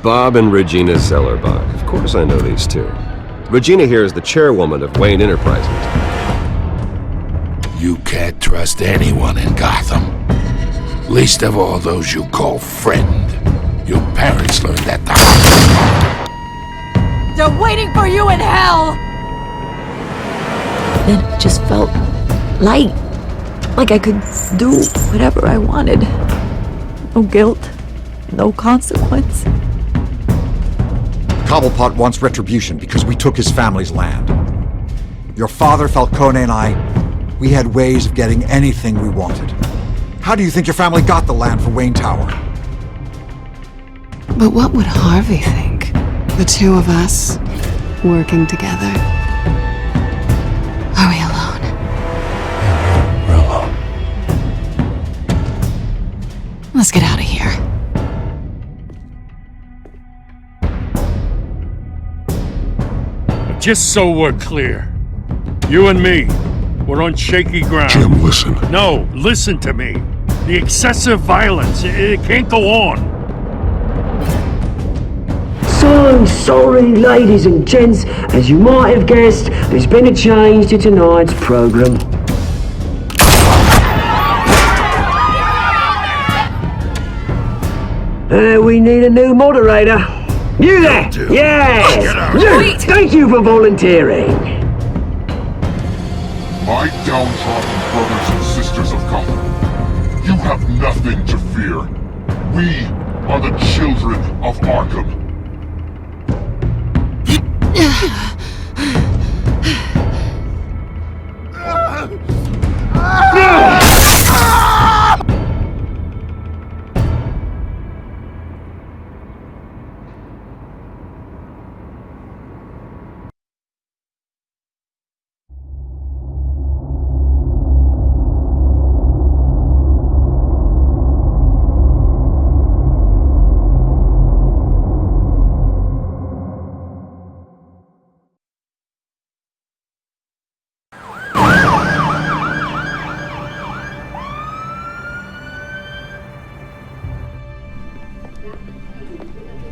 Bob and Regina Zellerbach. Of course I know these two. Regina here is the chairwoman of Wayne Enterprises. You can't trust anyone in Gotham. Least of all those you call friend. Your parents learned that the They're waiting for you in hell! Then it just felt light. Like I could do whatever I wanted. No guilt, no consequence. Cobblepot wants retribution because we took his family's land. Your father, Falcone, and I, we had ways of getting anything we wanted. How do you think your family got the land for Wayne Tower? But what would Harvey think? The two of us, working together. Are we alone? Yeah, we're alone. Let's get out of here. Just so we're clear, you and me, we're on shaky ground. Jim, listen. No, listen to me. The excessive violence, it can't go on. So sorry, ladies and gents. As you might have guessed, there's been a change to tonight's program. We need a new moderator. You there? Yes! You! Thank you for volunteering. My downtrodden brothers and sisters of Gotham, you have nothing to fear. We are the children of Arkham.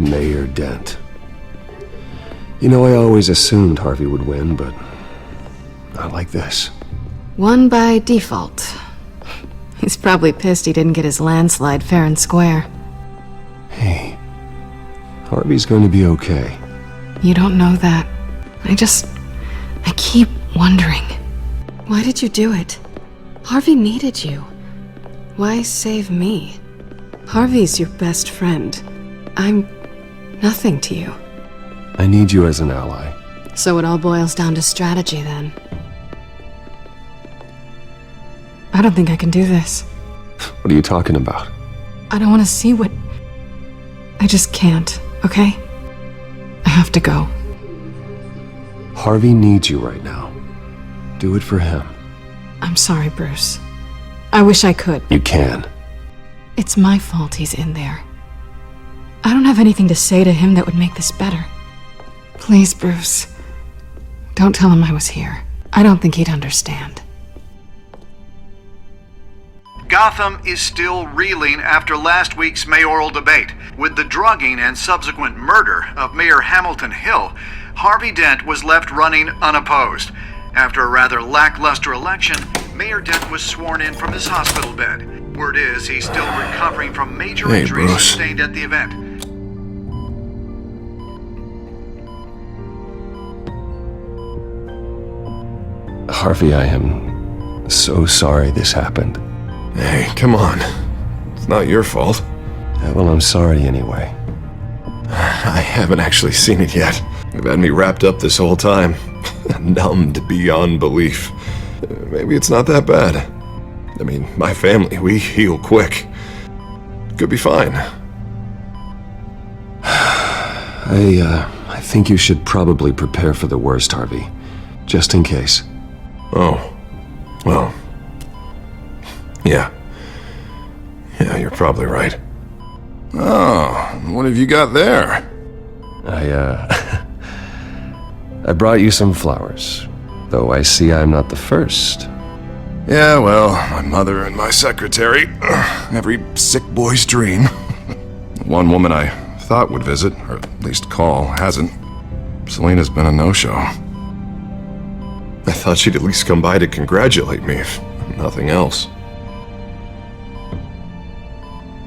Mayor Dent. You know, I always assumed Harvey would win, but not like this. Won by default. He's probably pissed he didn't get his landslide fair and square. Hey, Harvey's going to be okay. You don't know that. I keep wondering. Why did you do it? Harvey needed you. Why save me? Harvey's your best friend. I'm nothing to you. I need you as an ally. So it all boils down to strategy, then. I don't think I can do this. What are you talking about? I don't want to see what... I just can't, okay? I have to go. Harvey needs you right now. Do it for him. I'm sorry, Bruce. I wish I could. You can. It's my fault he's in there. I don't have anything to say to him that would make this better. Please, Bruce. Don't tell him I was here. I don't think he'd understand. Gotham is still reeling after last week's mayoral debate. With the drugging and subsequent murder of Mayor Hamilton Hill, Harvey Dent was left running unopposed. After a rather lackluster election, Mayor Dent was sworn in from his hospital bed. Word is he's still recovering from major injuries sustained at the event. Harvey, I am so sorry this happened. Hey, come on. It's not your fault. Well, I'm sorry anyway. I haven't actually seen it yet. You've had me wrapped up this whole time. Numbed beyond belief. Maybe it's not that bad. I mean, my family, we heal quick. Could be fine. I think you should probably prepare for the worst, Harvey. Just in case. Oh. Well. Yeah. Yeah, you're probably right. Oh, what have you got there? I brought you some flowers. Though I see I'm not the first. Yeah, well, my mother and my secretary. Every sick boy's dream. One woman I thought would visit, or at least call, hasn't. Selina's been a no-show. I thought she'd at least come by to congratulate me, if nothing else.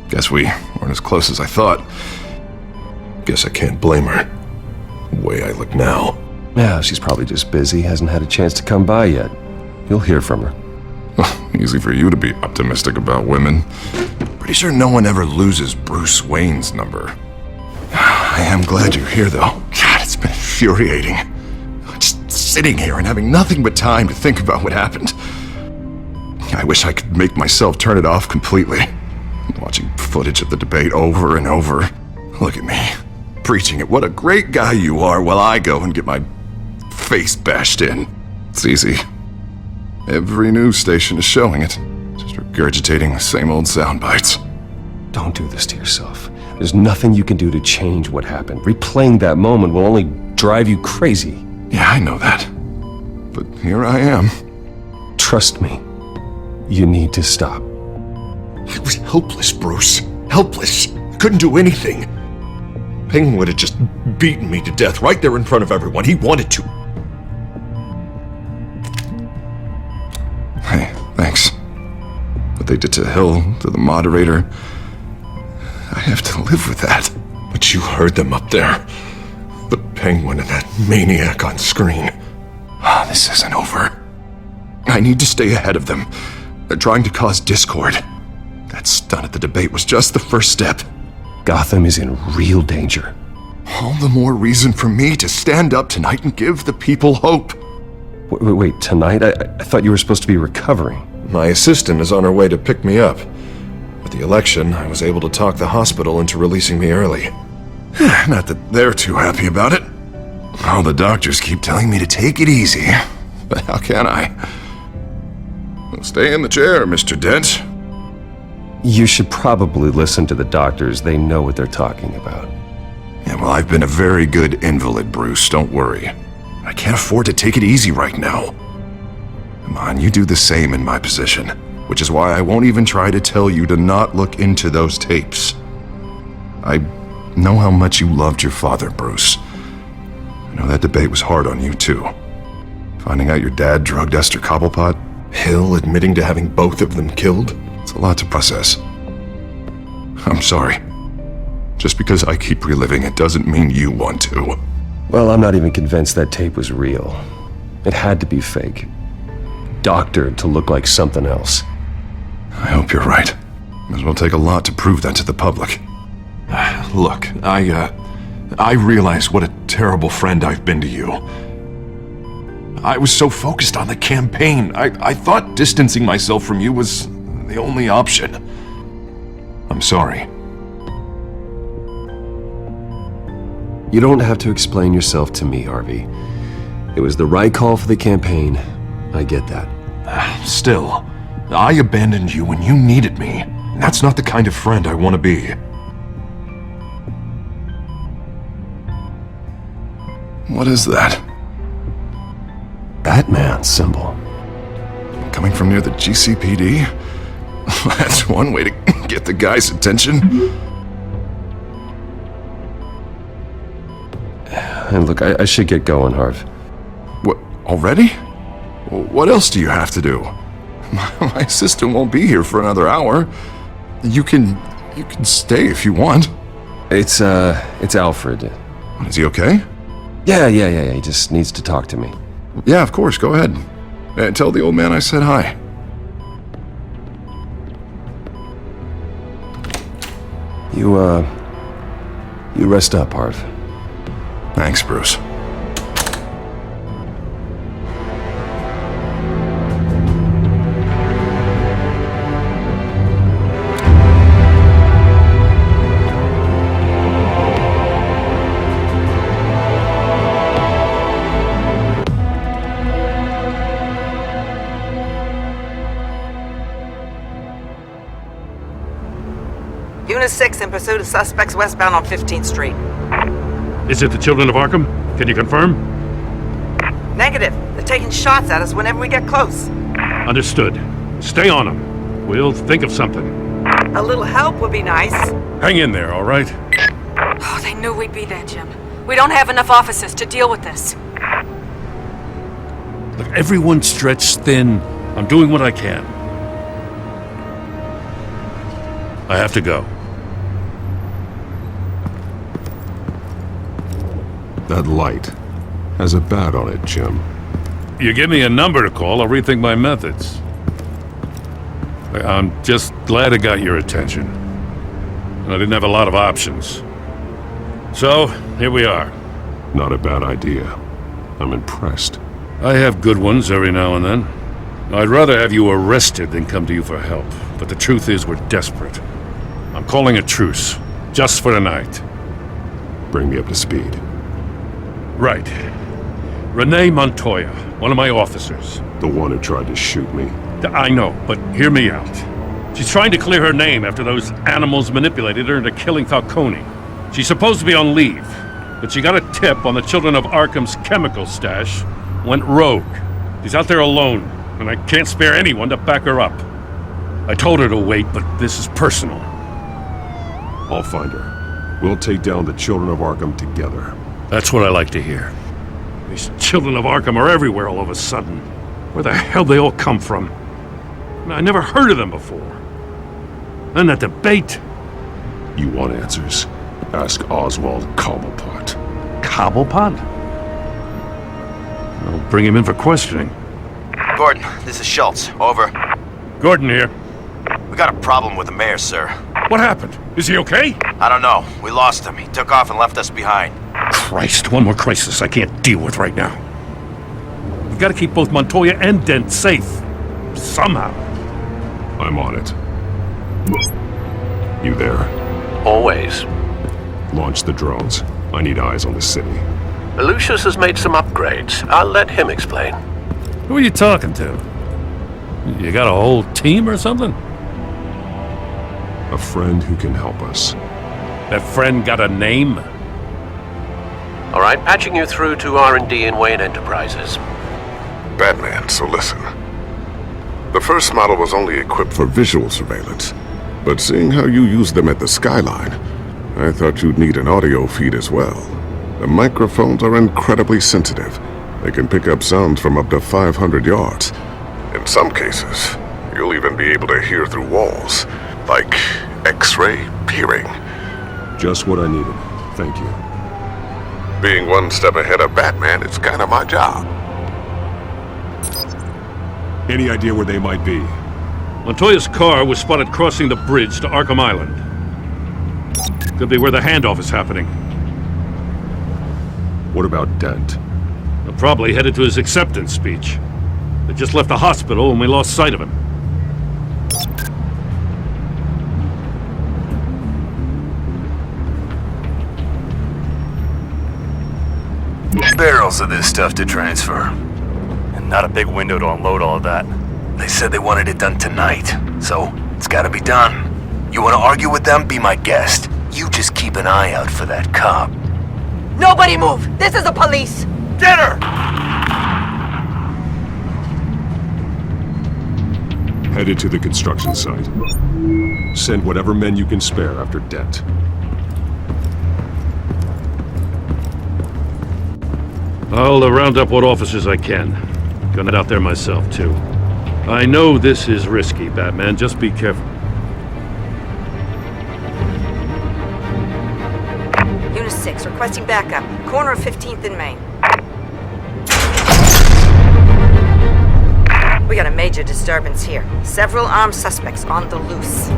Guess we weren't as close as I thought. Guess I can't blame her. The way I look now. Yeah, she's probably just busy, hasn't had a chance to come by yet. You'll hear from her. Easy for you to be optimistic about women. Pretty sure no one ever loses Bruce Wayne's number. I am glad you're here, though. God, it's been infuriating. Just sitting here and having nothing but time to think about what happened. I wish I could make myself turn it off completely. Watching footage of the debate over and over. Look at me, preaching at what a great guy you are while I go and get my face bashed in. It's easy. Every news station is showing it. Just regurgitating the same old sound bites. Don't do this to yourself. There's nothing you can do to change what happened. Replaying that moment will only drive you crazy. Yeah, I know that. But here I am. Trust me. You need to stop. I was helpless, Bruce. Helpless. I couldn't do anything. Penguin had just beaten me to death right there in front of everyone. He wanted to. Hey, thanks. What they did to Hill, to the moderator, I have to live with that. But you heard them up there. The Penguin and that maniac on screen. This isn't over. I need to stay ahead of them. They're trying to cause discord. That stunt at the debate was just the first step. Gotham is in real danger. All the more reason for me to stand up tonight and give the people hope. Wait, tonight? I thought you were supposed to be recovering. My assistant is on her way to pick me up. With the election, I was able to talk the hospital into releasing me early. Not that they're too happy about it. All the doctors keep telling me to take it easy. But how can I? Well, stay in the chair, Mr. Dent. You should probably listen to the doctors. They know what they're talking about. Yeah, well, I've been a very good invalid, Bruce. Don't worry. I can't afford to take it easy right now. Come on, you do the same in my position. Which is why I won't even try to tell you to not look into those tapes. I know how much you loved your father, Bruce. I know that debate was hard on you, too. Finding out your dad drugged Esther Cobblepot, Hill admitting to having both of them killed. It's a lot to process. I'm sorry. Just because I keep reliving it doesn't mean you want to. Well, I'm not even convinced that tape was real. It had to be fake. Doctored to look like something else. I hope you're right. It will take a lot to prove that to the public. Look, I realize what a terrible friend I've been to you. I was so focused on the campaign. I thought distancing myself from you was the only option. I'm sorry. You don't have to explain yourself to me, Harvey. It was the right call for the campaign. I get that. Still, I abandoned you when you needed me. That's not the kind of friend I want to be. What is that? Batman symbol. Coming from near the GCPD? That's one way to get the guy's attention. And look, I should get going, Harv. What, already? What else do you have to do? My assistant won't be here for another hour. You can stay if you want. It's Alfred. Is he okay? Yeah, he just needs to talk to me. Yeah, of course, go ahead. Tell the old man I said hi. You rest up, Harv. Thanks, Bruce. Unit 6 in pursuit of suspects westbound on 15th Street. Is it the children of Arkham? Can you confirm? Negative. They're taking shots at us whenever we get close. Understood. Stay on them. We'll think of something. A little help would be nice. Hang in there, all right? Oh, they knew we'd be there, Jim. We don't have enough officers to deal with this. Look, everyone's stretched thin. I'm doing what I can. I have to go. That light has a bat on it, Jim. You give me a number to call, I'll rethink my methods. I'm just glad I got your attention. I didn't have a lot of options. So, here we are. Not a bad idea. I'm impressed. I have good ones every now and then. I'd rather have you arrested than come to you for help. But the truth is, we're desperate. I'm calling a truce. Just for tonight. Bring me up to speed. Right. Renee Montoya, one of my officers. The one who tried to shoot me. I know, but hear me out. She's trying to clear her name after those animals manipulated her into killing Falcone. She's supposed to be on leave, but she got a tip on the children of Arkham's chemical stash, went rogue. She's out there alone, and I can't spare anyone to back her up. I told her to wait, but this is personal. I'll find her. We'll take down the children of Arkham together. That's what I like to hear. These children of Arkham are everywhere all of a sudden. Where the hell they all come from? I never heard of them before. And that debate. You want answers? Ask Oswald Cobblepot. Cobblepot? I'll bring him in for questioning. Gordon, this is Schultz. Over. Gordon here. We got a problem with the mayor, sir. What happened? Is he okay? I don't know. We lost him. He took off and left us behind. Christ, one more crisis I can't deal with right now. We've got to keep both Montoya and Dent safe. Somehow. I'm on it. You there? Always. Launch the drones. I need eyes on the city. Lucius has made some upgrades. I'll let him explain. Who are you talking to? You got a whole team or something? A friend who can help us. That friend got a name? All right, patching you through to R&D in Wayne Enterprises. Batman, so listen. The first model was only equipped for visual surveillance, but seeing how you use them at the skyline, I thought you'd need an audio feed as well. The microphones are incredibly sensitive. They can pick up sounds from up to 500 yards. In some cases, you'll even be able to hear through walls, like X-ray peering. Just what I needed. Thank you. Being one step ahead of Batman is kind of my job. Any idea where they might be? Montoya's car was spotted crossing the bridge to Arkham Island. Could be where the handoff is happening. What about Dent? They're probably headed to his acceptance speech. They just left the hospital and we lost sight of him. Barrels of this stuff to transfer. And not a big window to unload all of that. They said they wanted it done tonight, so it's gotta be done. You wanna argue with them? Be my guest. You just keep an eye out for that cop. Nobody move! This is the police! Get her! Headed to the construction site. Send whatever men you can spare after Dent. I'll round up what officers I can. Gonna head out there myself, too. I know this is risky, Batman. Just be careful. Unit 6, requesting backup. Corner of 15th and Main. We got a major disturbance here. Several armed suspects on the loose.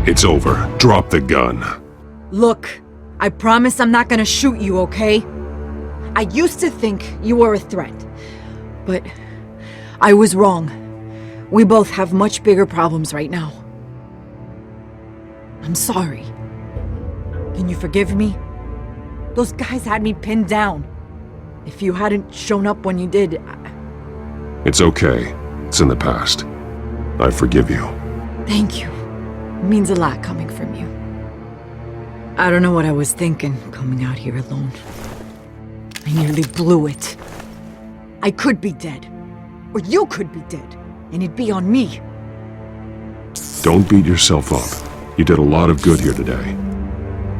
It's over. Drop the gun. Look, I promise I'm not gonna shoot you, okay? I used to think you were a threat, but I was wrong. We both have much bigger problems right now. I'm sorry. Can you forgive me? Those guys had me pinned down. If you hadn't shown up when you did, It's okay. It's in the past. I forgive you. Thank you. It means a lot coming from you. I don't know what I was thinking, coming out here alone. I nearly blew it. I could be dead. Or you could be dead. And it'd be on me. Don't beat yourself up. You did a lot of good here today.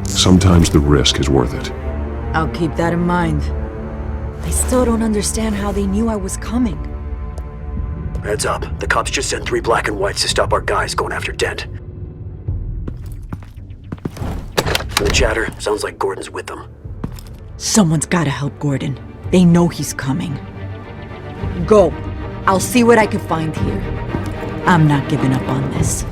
Sometimes the risk is worth it. I'll keep that in mind. I still don't understand how they knew I was coming. Heads up. The cops just sent 3 black and whites to stop our guys going after Dent. From the chatter, sounds like Gordon's with them. Someone's gotta help Gordon. They know he's coming. Go. I'll see what I can find here. I'm not giving up on this.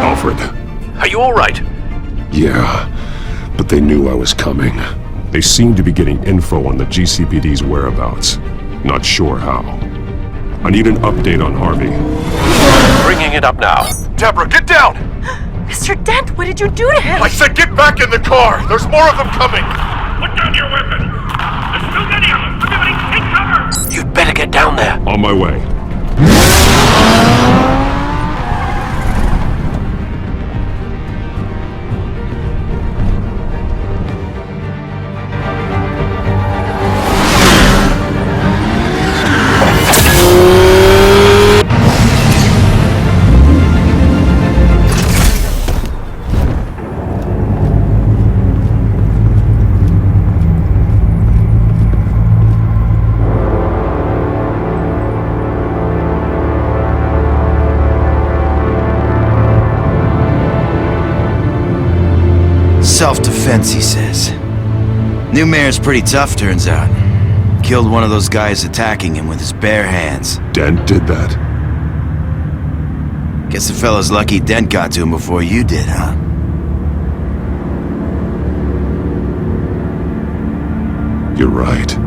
Alfred. Are you all right? Yeah, but they knew I was coming. They seem to be getting info on the GCPD's whereabouts. Not sure how. I need an update on Harvey. Bringing it up now. Deborah, get down! Mr. Dent, what did you do to him? I said get back in the car! There's more of them coming! Put down your weapon! There's too many of them! Everybody take cover! You'd better get down there. On my way. Self-defense, he says. New mayor's pretty tough, turns out. Killed one of those guys attacking him with his bare hands. Dent did that? Guess the fella's lucky Dent got to him before you did, huh? You're right.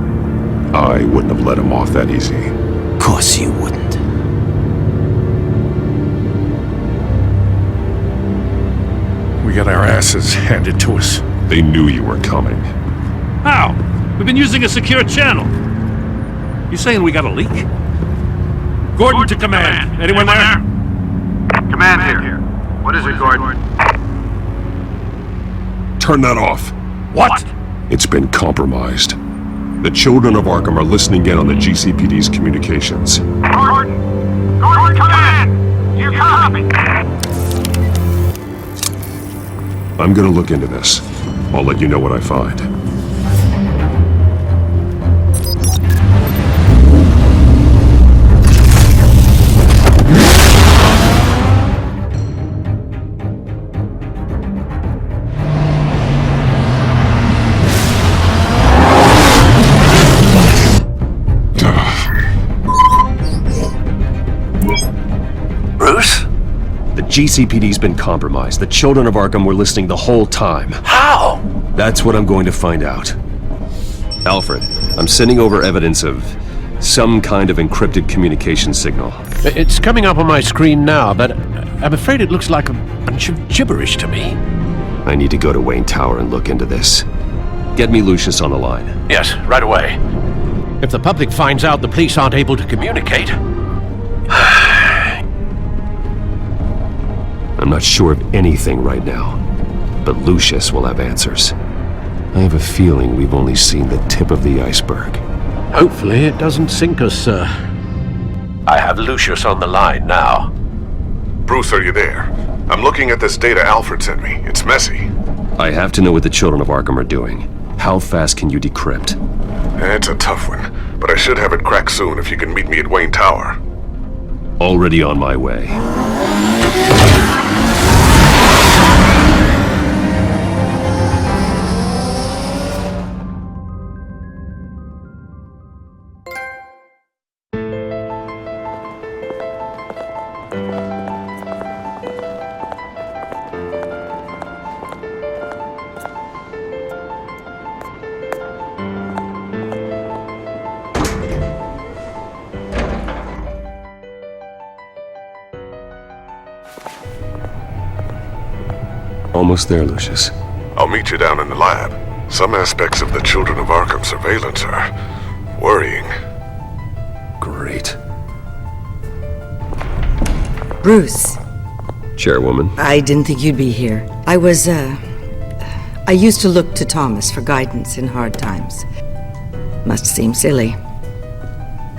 I wouldn't have let him off that easy. Of course you wouldn't. We got our asses handed to us. They knew you were coming. How? We've been using a secure channel. You saying we got a leak? Gordon to command. Anyone there? Command here. What is it, Gordon? Turn that off. What? It's been compromised. The children of Arkham are listening in on the GCPD's communications. Gordon! Gordon, command! You copy! I'm gonna look into this. I'll let you know what I find. GCPD's been compromised. The children of Arkham were listening the whole time. How? That's what I'm going to find out. Alfred, I'm sending over evidence of some kind of encrypted communication signal. It's coming up on my screen now, but I'm afraid it looks like a bunch of gibberish to me. I need to go to Wayne Tower and look into this. Get me Lucius on the line. Yes, right away. If the public finds out the police aren't able to communicate... I'm not sure of anything right now, but Lucius will have answers. I have a feeling we've only seen the tip of the iceberg. Hopefully it doesn't sink us, sir. I have Lucius on the line now. Bruce, are you there? I'm looking at this data Alfred sent me. It's messy. I have to know what the children of Arkham are doing. How fast can you decrypt? It's a tough one, but I should have it cracked soon if you can meet me at Wayne Tower. Already on my way. Almost there, Lucius. I'll meet you down in the lab. Some aspects of the Children of Arkham surveillance are worrying. Great. Bruce. Chairwoman. I didn't think you'd be here. I used to look to Thomas for guidance in hard times. Must seem silly.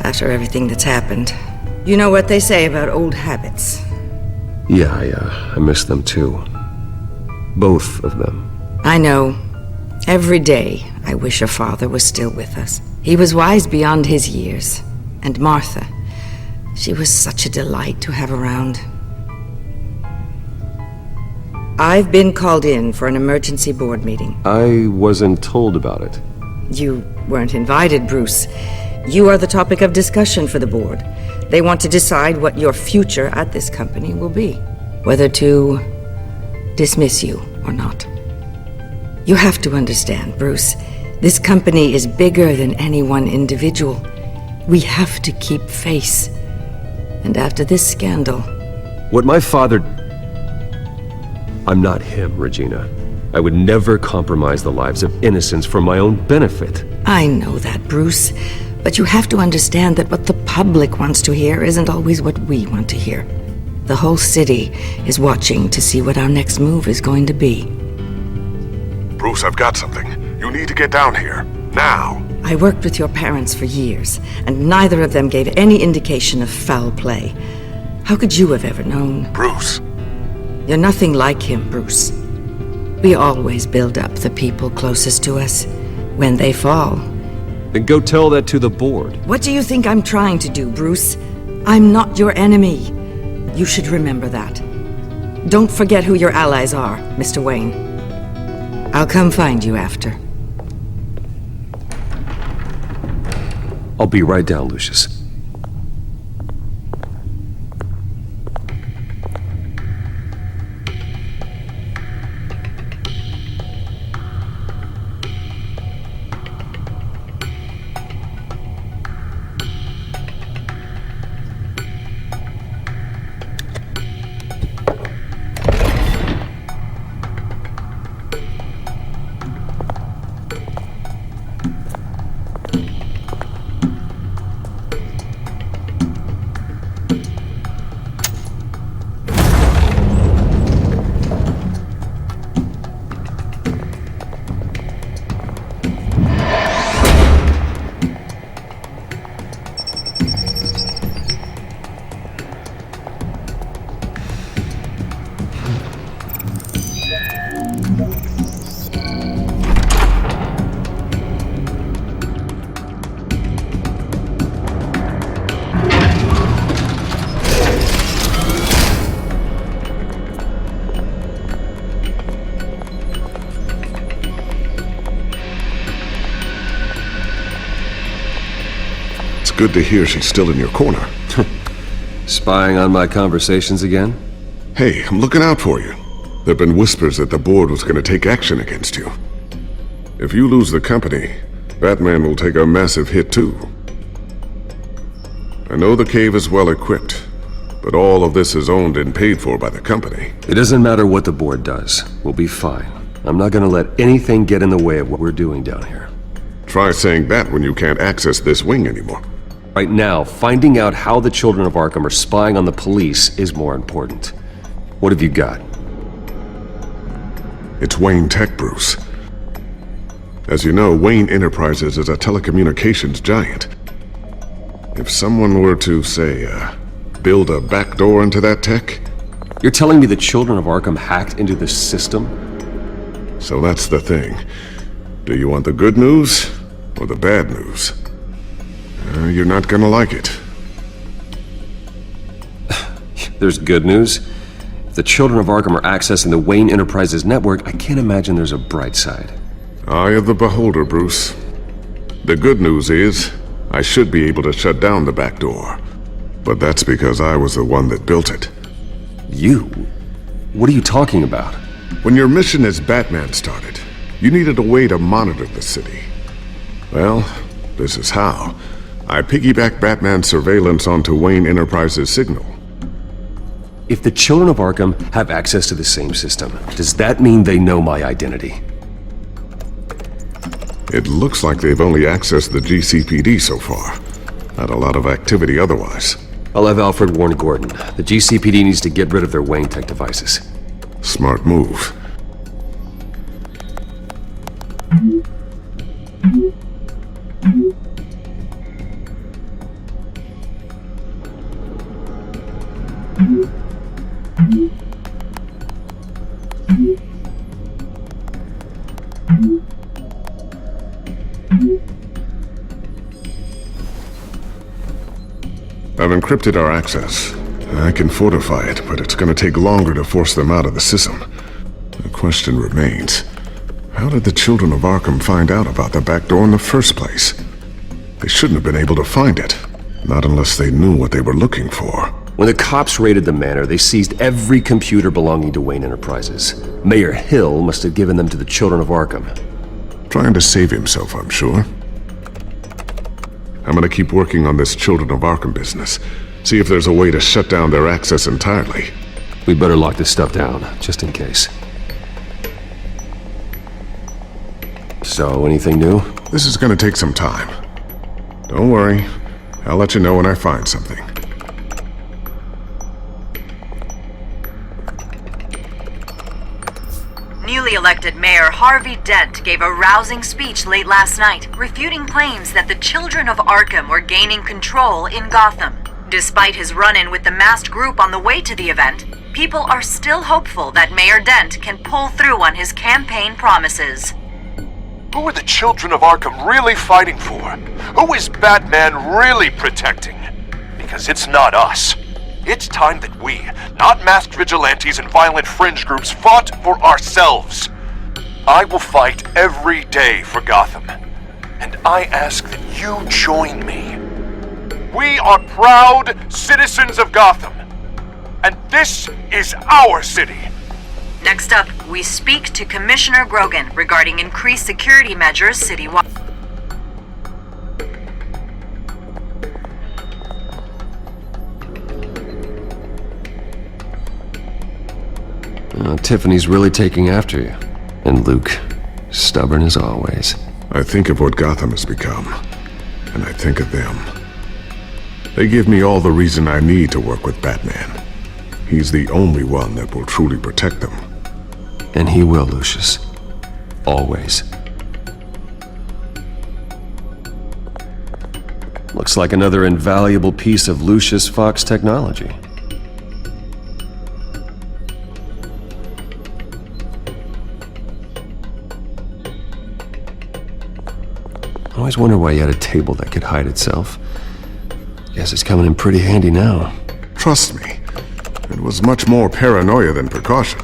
After everything that's happened. You know what they say about old habits. Yeah, I miss them too. Both of them. I know. Every day, I wish your father was still with us. He was wise beyond his years. And Martha, she was such a delight to have around. I've been called in for an emergency board meeting. I wasn't told about it. You weren't invited, Bruce. You are the topic of discussion for the board. They want to decide what your future at this company will be. Whether to dismiss you or not. You have to understand, Bruce. This company is bigger than any one individual. We have to keep face. And after this scandal... What my father... I'm not him, Regina. I would never compromise the lives of innocents for my own benefit. I know that, Bruce. But you have to understand that what the public wants to hear isn't always what we want to hear. The whole city is watching to see what our next move is going to be. Bruce, I've got something. You need to get down here. Now. I worked with your parents for years, and neither of them gave any indication of foul play. How could you have ever known? Bruce. You're nothing like him, Bruce. We always build up the people closest to us. When they fall... Then go tell that to the board. What do you think I'm trying to do, Bruce? I'm not your enemy. You should remember that. Don't forget who your allies are, Mr. Wayne. I'll come find you after. I'll be right down, Lucius. Good to hear she's still in your corner. Spying on my conversations again? Hey, I'm looking out for you. There've been whispers that the board was going to take action against you. If you lose the company, Batman will take a massive hit too. I know the cave is well equipped, but all of this is owned and paid for by the company. It doesn't matter what the board does. We'll be fine. I'm not gonna let anything get in the way of what we're doing down here. Try saying that when you can't access this wing anymore. Right now, finding out how the Children of Arkham are spying on the police is more important. What have you got? It's Wayne Tech, Bruce. As you know, Wayne Enterprises is a telecommunications giant. If someone were to, say, build a backdoor into that tech... You're telling me the Children of Arkham hacked into the system? So that's the thing. Do you want the good news or the bad news? You're not gonna like it. There's good news, the children of Arkham are accessing the Wayne Enterprises network, I can't imagine there's a bright side. Eye of the beholder, Bruce. The good news is, I should be able to shut down the back door. But that's because I was the one that built it. You? What are you talking about? When your mission as Batman started, you needed a way to monitor the city. Well, this is how. I piggybacked Batman's surveillance onto Wayne Enterprises' signal. If the children of Arkham have access to the same system, does that mean they know my identity? It looks like they've only accessed the GCPD so far. Not a lot of activity otherwise. I'll have Alfred warn Gordon. The GCPD needs to get rid of their Wayne tech devices. Smart move. I've encrypted our access. I can fortify it, but it's gonna take longer to force them out of the system. The question remains, how did the children of Arkham find out about the back door in the first place? They shouldn't have been able to find it. Not unless they knew what they were looking for. When the cops raided the manor, they seized every computer belonging to Wayne Enterprises. Mayor Hill must have given them to the children of Arkham. Trying to save himself, I'm sure. I'm gonna keep working on this Children of Arkham business. See if there's a way to shut down their access entirely. We better lock this stuff down, just in case. So, anything new? This is gonna take some time. Don't worry. I'll let you know when I find something. Newly elected Mayor Harvey Dent gave a rousing speech late last night, refuting claims that the children of Arkham were gaining control in Gotham. Despite his run-in with the masked group on the way to the event, people are still hopeful that Mayor Dent can pull through on his campaign promises. Who are the children of Arkham really fighting for? Who is Batman really protecting? Because it's not us. It's time that we, not masked vigilantes and violent fringe groups, fought for ourselves. I will fight every day for Gotham. And I ask that you join me. We are proud citizens of Gotham. And this is our city. Next up, we speak to Commissioner Grogan regarding increased security measures citywide. Tiffany's really taking after you. And Luke, stubborn as always. I think of what Gotham has become, and I think of them. They give me all the reason I need to work with Batman. He's the only one that will truly protect them. And he will, Lucius. Always. Looks like another invaluable piece of Lucius Fox technology. I always wonder why you had a table that could hide itself. Guess it's coming in pretty handy now. Trust me, it was much more paranoia than precaution.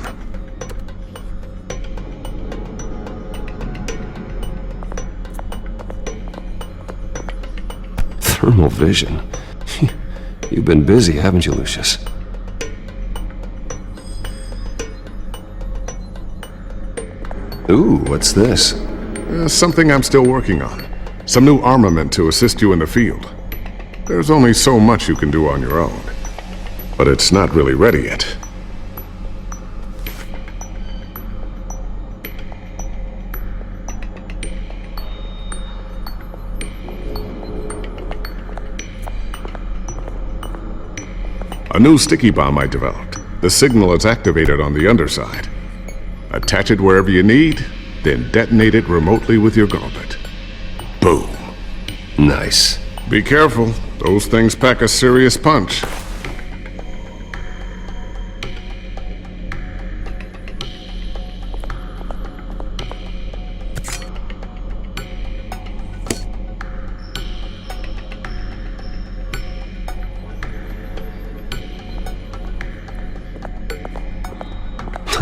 Thermal vision. You've been busy, haven't you, Lucius? Ooh, what's this? Something I'm still working on. Some new armament to assist you in the field. There's only so much you can do on your own. But it's not really ready yet. A new sticky bomb I developed. The signal is activated on the underside. Attach it wherever you need, then detonate it remotely with your gauntlet. Boom. Nice. Be careful. Those things pack a serious punch.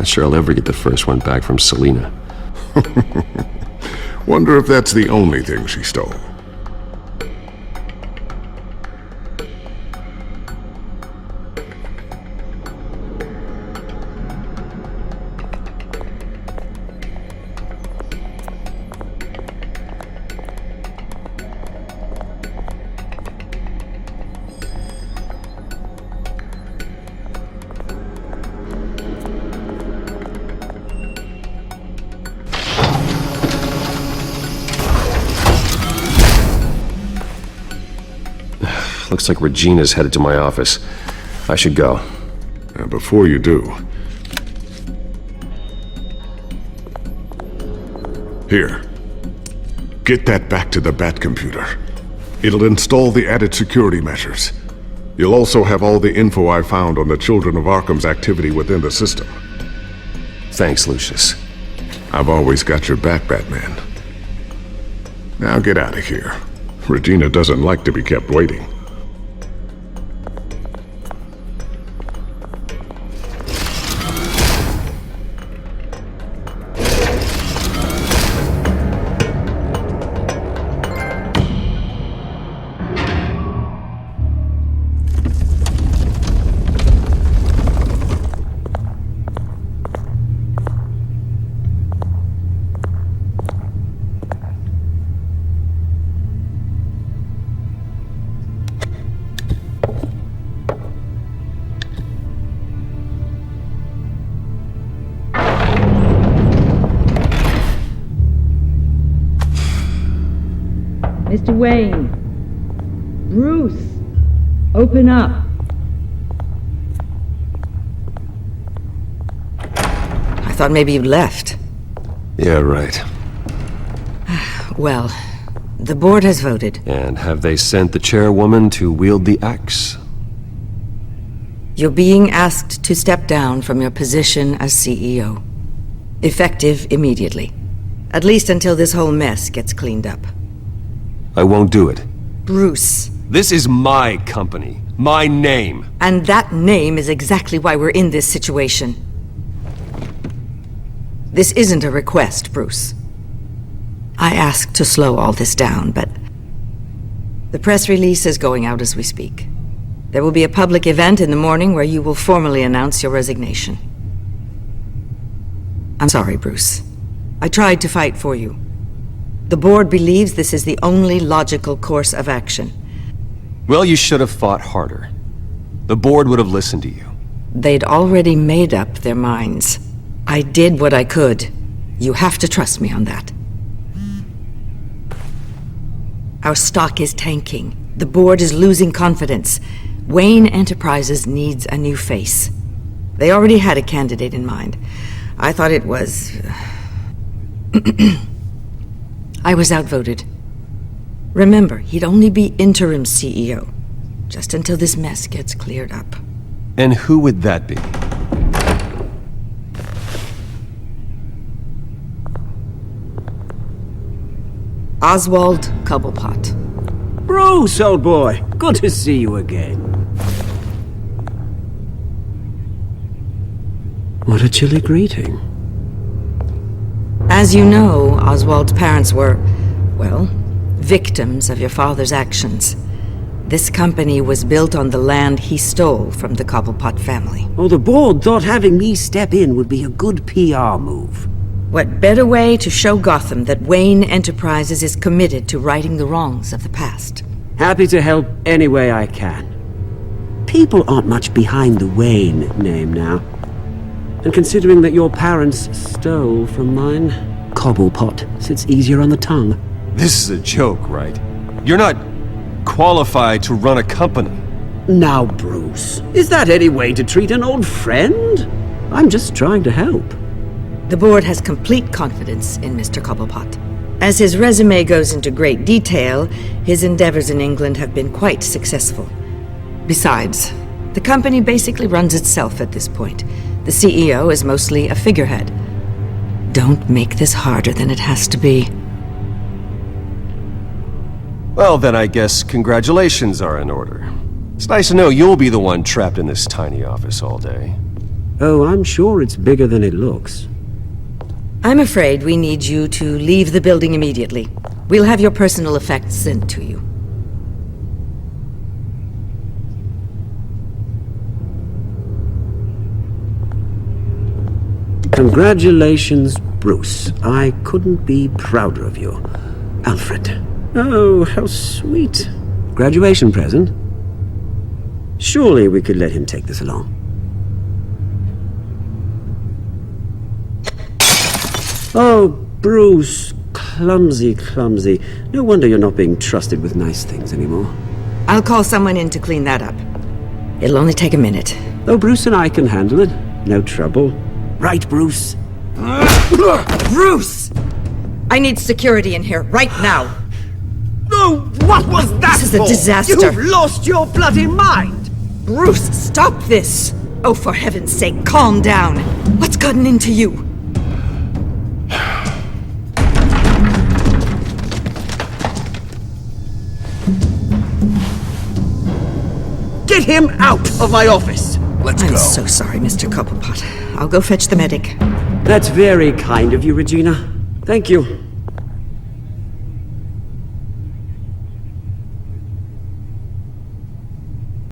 Not sure I'll ever get the first one back from Selina. Wonder if that's the only thing she stole. Looks like Regina's headed to my office. I should go. And before you do... Here. Get that back to the Bat computer. It'll install the added security measures. You'll also have all the info I found on the Children of Arkham's activity within the system. Thanks, Lucius. I've always got your back, Batman. Now get out of here. Regina doesn't like to be kept waiting. Mr. Wayne. Bruce. Open up. I thought maybe you'd left. Yeah, right. Well, the board has voted. And have they sent the chairwoman to wield the axe? You're being asked to step down from your position as CEO. Effective immediately. At least until this whole mess gets cleaned up. I won't do it. Bruce. This is my company. My name. And that name is exactly why we're in this situation. This isn't a request, Bruce. I asked to slow all this down, but the press release is going out as we speak. There will be a public event in the morning where you will formally announce your resignation. I'm sorry, Bruce. I tried to fight for you. The board believes this is the only logical course of action. Well, you should have fought harder. The board would have listened to you. They'd already made up their minds. I did what I could. You have to trust me on that. Our stock is tanking. The board is losing confidence. Wayne Enterprises needs a new face. They already had a candidate in mind. I thought it was... I was outvoted. Remember, he'd only be interim CEO, just until this mess gets cleared up. And who would that be? Oswald Cobblepot. Bruce, old boy. Good to see you again. What a chilly greeting. As you know, Oswald's parents were, well, victims of your father's actions. This company was built on the land he stole from the Cobblepot family. Oh, the board thought having me step in would be a good PR move. What better way to show Gotham that Wayne Enterprises is committed to righting the wrongs of the past? Happy to help any way I can. People aren't much behind the Wayne name now. And considering that your parents stole from mine, Cobblepot sits easier on the tongue. This is a joke, right? You're not qualified to run a company. Now, Bruce, is that any way to treat an old friend? I'm just trying to help. The board has complete confidence in Mr. Cobblepot. As his resume goes into great detail, his endeavors in England have been quite successful. Besides, the company basically runs itself at this point. The CEO is mostly a figurehead. Don't make this harder than it has to be. Well, then I guess congratulations are in order. It's nice to know you'll be the one trapped in this tiny office all day. Oh, I'm sure it's bigger than it looks. I'm afraid we need you to leave the building immediately. We'll have your personal effects sent to you. Congratulations, Bruce. I couldn't be prouder of you. Alfred. Oh, how sweet. Graduation present? Surely we could let him take this along. Oh, Bruce. Clumsy, clumsy. No wonder you're not being trusted with nice things anymore. I'll call someone in to clean that up. It'll only take a minute. Oh, Bruce and I can handle it. No trouble. Right, Bruce? Bruce! I need security in here, right now. No, what was that This is a disaster. You've lost your bloody mind! Bruce, stop this! Oh, for heaven's sake, calm down. What's gotten into you? Get him out of my office! Let's go. I'm so sorry, Mr. Cobblepot. I'll go fetch the medic. That's very kind of you, Regina. Thank you.